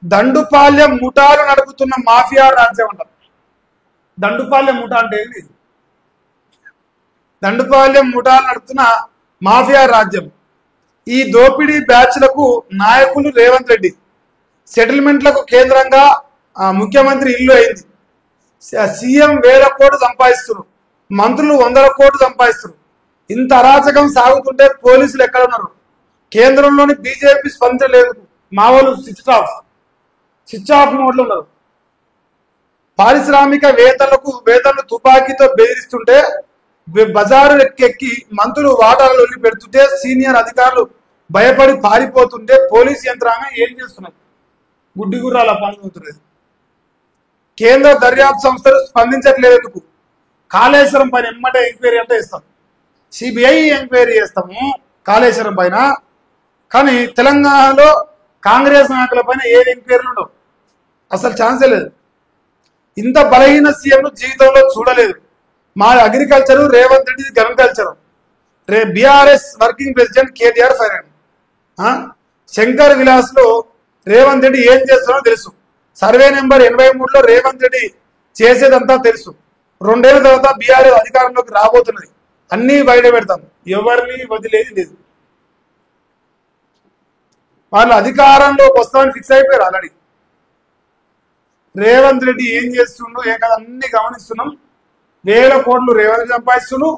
దండుపాల్యం ముఠాలు నడుపుతున్న మాఫియా రాజ్యం అంటారు. దండుపాల్యం ముఠా అంటే ఏంటి? దండుపాల్యం ముఠాలు నడుపుతున్న మాఫియా రాజ్యం. ఈ దోపిడీ బ్యాచ్లకు నాయకులు రేవంత్ రెడ్డి. సెటిల్మెంట్లకు కేంద్రంగా ముఖ్యమంత్రి ఇల్లు అయింది. సీఎం 1000 కోట్లు సంపాదిస్తున్నారు, మంత్రులు 100 కోట్లు సంపాదిస్తున్నారు. ఇంత అరాచకం సాగుతుంటే పోలీసులు ఎక్కడ ఉన్నారు? కేంద్రంలోని బీజేపీ స్పందించలేదు. మా వాళ్ళు స్విచ్ ఆఫ్ మోడ్లో ఉన్నారు. పారిశ్రామిక వేతలు తుపాకీతో బెదిరిస్తుంటే బజారు ఎక్కి మంత్రులు వాటాలు వెళ్ళి పెడుతుంటే సీనియర్ అధికారులు భయపడి పారిపోతుంటే పోలీసు యంత్రాంగం ఏం చేస్తున్నారు? గుడ్డి గుర్రాల పనులుతున్నది. కేంద్ర దర్యాప్తు సంస్థలు స్పందించట్లేదు. కాళేశ్వరం పైన ఎమ్మటే ఎంక్వైరీ అంటే ఇస్తాం, సిబిఐ ఎంక్వైరీ చేస్తాము కాళేశ్వరం పైన. కానీ తెలంగాణలో కాంగ్రెస్ నాయకుల పైన ఏ ఎంక్వైరీలు ఉండవు, అసలు ఛాన్సే లేదు. ఇంత బలహీన సీఎంను జీవితంలో చూడలేదు. మా agriculture Revanth Reddy agriculture. BRS working president KTR fire. Shankar Vilas లో రేవంత్ రెడ్డి ఏం చేస్తున్నారో తెలుసు. సర్వే నెంబర్ 83లో రేవంత్ రెడ్డి చేసేదంతా తెలుసు. 2 ఏళ్ల తర్వాత బీఆర్ఎస్ అధికారంలోకి రాబోతున్నది. అన్ని బయట పెడతాం, ఎవరిని వదిలేది లేదు. వాళ్ళు అధికారంలోకి వస్తామని ఫిక్స్ అయిపోయారు ఆల్రెడీ. రేవంత్ రెడ్డి ఏం చేస్తుండో ఏం కదా అన్ని గమనిస్తున్నాం. 1000 కోట్లు రేవంత్ రెడ్డి సంపాదిస్తున్నాడు,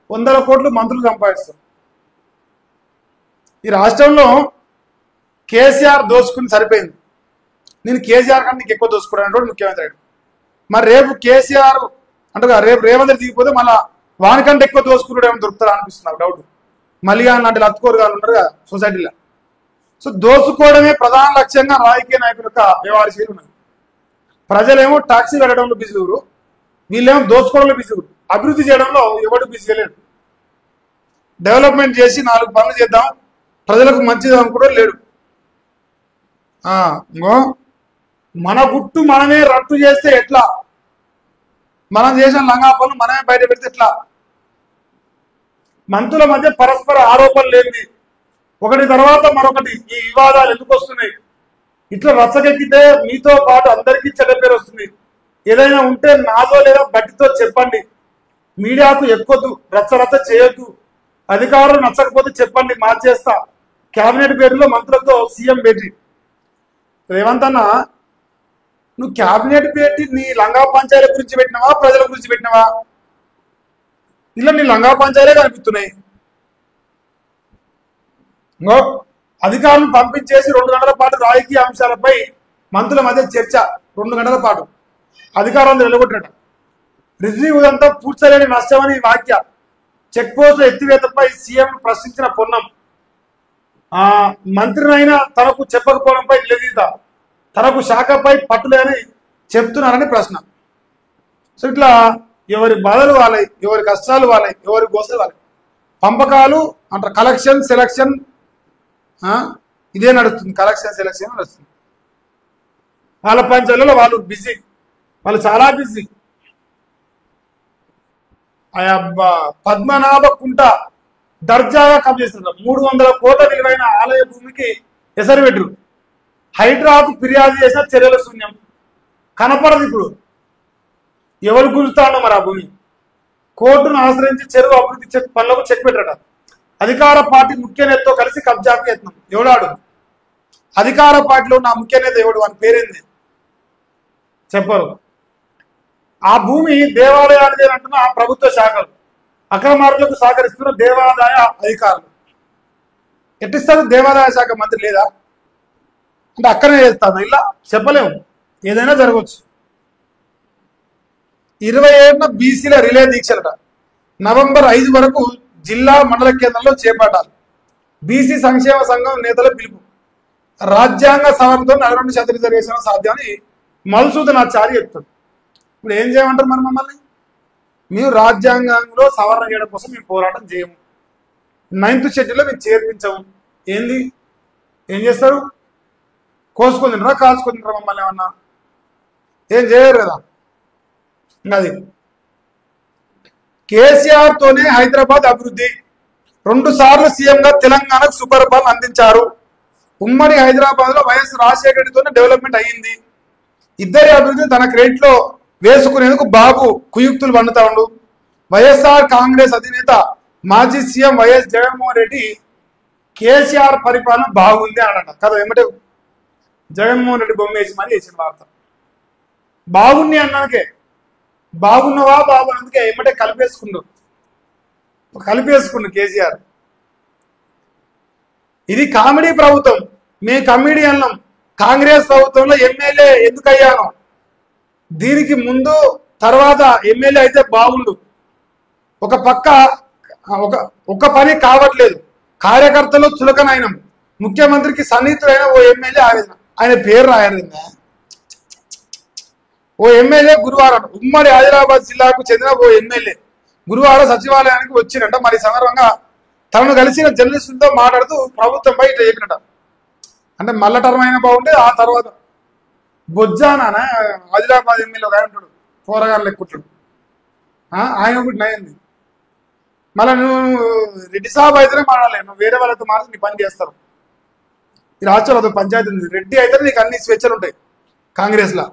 100 కోట్లు మంత్రులు సంపాదిస్తున్నారు. ఈ రాష్ట్రంలో కేసీఆర్ దోసుకుని సరిపోయింది. నేను కేసీఆర్ కంటే నీకు ఎక్కువ దోసుకున్నాడు ముఖ్యమంత్రి. మరి రేపు కేసీఆర్ అంటే రేపు రేవంత్ రెడ్డి దిగిపోతే మళ్ళీ వానికంటే ఎక్కువ దోసుకున్నాడు ఏమైనా దొరుకుతారా అనిపిస్తుంది డౌట్. మళ్ళీ లాంటి లత్కోరు గారు ఉన్నారు కదా సొసైటీలో. సో దోసుకోవడమే ప్రధాన లక్ష్యంగా రాజకీయ నాయకుల యొక్క వ్యవహార శైలి ఉన్నది. ప్రజలేమో టాక్సీ పెట్టడంలో బిజీరు, వీళ్ళేమో దోసుకోవడంలో బిజీరు. అభివృద్ధి చేయడంలో ఎవరు బిజీ లేడు. డెవలప్మెంట్ చేసి 4 పనులు చేద్దాం ప్రజలకు మంచిది అనుకోవడం లేడు. మన గుట్టు మనమే రట్టు చేస్తే ఎట్లా? మనం చేసిన లంగా పనులు మనమే బయట పెడితే ఎట్లా? మంత్రుల మధ్య పరస్పర ఆరోపణలు లేనిది ఒకటి తర్వాత మరొకటి ఈ వివాదాలు ఎందుకు వస్తున్నాయి? ఇట్లా రచ్చకెక్కితే మీతో పాటు అందరికీ చెడ్డ పేరు వస్తుంది. ఏదైనా ఉంటే నాతో లేదా బట్టితో చెప్పండి. మీడియాకు ఎక్కొద్దు, రచ్చ చేయొద్దు. అధికారులు నచ్చకపోతే చెప్పండి, మార్చేస్తా. కేబినెట్ పేరులో మంత్రులతో సీఎం భేటీ. రేవంత్ అన్న, నువ్వు క్యాబినెట్ పెట్టి నీ లంగా పంచాయతీ గురించి పెట్టినవా ప్రజల గురించి పెట్టినవా? ఇలా నీ లంగా పంచాయతీ కనిపిస్తున్నాయి. అధికారులను పంపించేసి 2 గంటల పాటు రాజకీయ అంశాలపై మంత్రుల మధ్య చర్చ. 2 గంటల పాటు అధికారులను నిలగొట్టడం. రిజీవ్ అంతా పూడ్చలేని నష్టమని వ్యాఖ్య. చెక్ పోస్టుల ఎత్తివేతపై సీఎం ప్రశ్నించిన పొన్నం. మంత్రినైనా తనకు చెప్పకపోవడంపై నిలదీత. తనకు శాఖపై పట్టులేని చెప్తున్నారని ప్రశ్న. సో ఇట్లా ఎవరి బాధలు వాళ్ళై, ఎవరి కష్టాలు వాళ్ళై, ఎవరి గోసలు వాళ్ళై. పంపకాలు అంటే కలెక్షన్ సెలక్షన్ ఇదే నడుస్తుంది. కలెక్షన్ సెలక్షన్ నడుస్తుంది. వాళ్ళ పంచాయతీలో వాళ్ళు బిజీ, వాళ్ళు చాలా బిజీ. పద్మనాభ కుంట దర్జాగా కబ్జేస్తున్నారు. 300 కోట్ల విలువైన ఆలయ భూమికి ఎసరు పెట్టరు. హైడ్రాకు ఫిర్యాదు చేసిన చర్యల శూన్యం. కనపడదు. ఇప్పుడు ఎవరు గుంజుతాడో మరి ఆ భూమి. కోర్టును ఆశ్రయించి చెరువు అభివృద్ధి పనులకు చెక్ పెట్టాడు. అధికార పార్టీ ముఖ్య నేతతో కలిసి కబ్జాకు యత్నం. ఎవడాడు? అధికార పార్టీలో ఉన్న ముఖ్య నేత ఎవడు? వాని పేరేంది చెప్పరు. ఆ భూమి దేవాలయానికి అంటున్న ప్రభుత్వ శాఖలు, అక్రమారులకు సహకరిస్తున్న దేవాదాయ అధికారులు. ఎట్టిస్తారు? దేవాదాయ శాఖ మంత్రి లేదా అంటే అక్కడనే చేస్తాను. ఇలా చెప్పలేము, ఏదైనా జరగవచ్చు. 27న బీసీల రిలే దీక్షలట. నవంబర్ 5 వరకు జిల్లా మండల కేంద్రంలో చేపట్టాలి. బీసీ సంక్షేమ సంఘం నేతల పిలుపు. రాజ్యాంగ సవరణతో 42% రిజర్వేషన్ సాధ్యమని మధుసూదనాచారి చెప్తాడు. ఇప్పుడు ఏం చేయమంటారు మరి మమ్మల్ని? మేము రాజ్యాంగంలో సవరణ చేయడం కోసం మేము పోరాటం చేయము. 9th షెడ్యూల్లో మేము చేర్పించము. ఏంది? ఏం చేస్తారు? కోసుకొని తింటారా, కాల్చుకొని తింటారా? మమ్మల్ని ఏమన్నా ఏం చేయరు కదా. అది కేసీఆర్ తోనే హైదరాబాద్ అభివృద్ధి. 2 సార్లు సీఎంగా తెలంగాణకు సుపరిపాలన అందించారు. ఉమ్మడి హైదరాబాద్ లో వైఎస్ రాజశేఖర రెడ్డితోనే డెవలప్మెంట్ అయ్యింది. ఇద్దరి అభివృద్ధిని తన క్రెడిట్ లో వేసుకునేందుకు బాబు కుయుక్తులు పండుతా ఉండు. వైఎస్ఆర్ కాంగ్రెస్ అధినేత మాజీ సీఎం వైఎస్ జగన్మోహన్ రెడ్డి కేసీఆర్ పరిపాలన బాగుంది అన్నట కదా. ఏమంటే జగన్మోహన్ రెడ్డి బొమ్మ వేసి మరి వేసిన వార్త బాగుంది అన్నాకే బాగున్నవా బాబు అందుకే ఏమంటే కలిపేసుకుండు కేసీఆర్. ఇది కామెడీ ప్రభుత్వం. మేము కమిడియన్లం. కాంగ్రెస్ ప్రభుత్వంలో ఎమ్మెల్యే ఎందుకు అయ్యాను, దీనికి ముందు తర్వాత ఎమ్మెల్యే అయితే బాగుండు. ఒక పక్క ఒక పని కావట్లేదు. కార్యకర్తలు చులకనైన ముఖ్యమంత్రికి సన్నిహితుడైన ఓ ఎమ్మెల్యే ఆవేదన. ఆయన పేరు రాయాలిందా? ఓ ఎమ్మెల్యే గురువారం ఉమ్మడి ఆదిలాబాద్ జిల్లాకు చెందిన ఓ ఎమ్మెల్యే గురువారం సచివాలయానికి వచ్చినట్ట. మరి సందర్భంగా తనను కలిసిన జర్నలిస్టులతో మాట్లాడుతూ ప్రభుత్వంపై ఇట్లా చెప్పినట. అంటే మళ్ళా టర్మ్ అయినా బాగుంటే ఆ తర్వాత బొజ్జానా ఆదిలాబాద్ ఎమ్మెల్యే ఒక ఆయన ఉంటాడు, పోరగాళ్ళు లెక్కుంటాడు, ఆయన ఒకటి నయంది. మళ్ళీ నువ్వు రెడ్డి సాబ్ అయితేనే మాట్లాడలే, నువ్వు వేరే వాళ్ళతో మాత్రం నీ పని చేస్తారు. ఈ రాష్ట్రంలో అదొక పంచాయతీ ఉంది. రెడ్డి అయితే నీకు అన్ని స్వేచ్ఛలు ఉంటాయి కాంగ్రెస్ లా.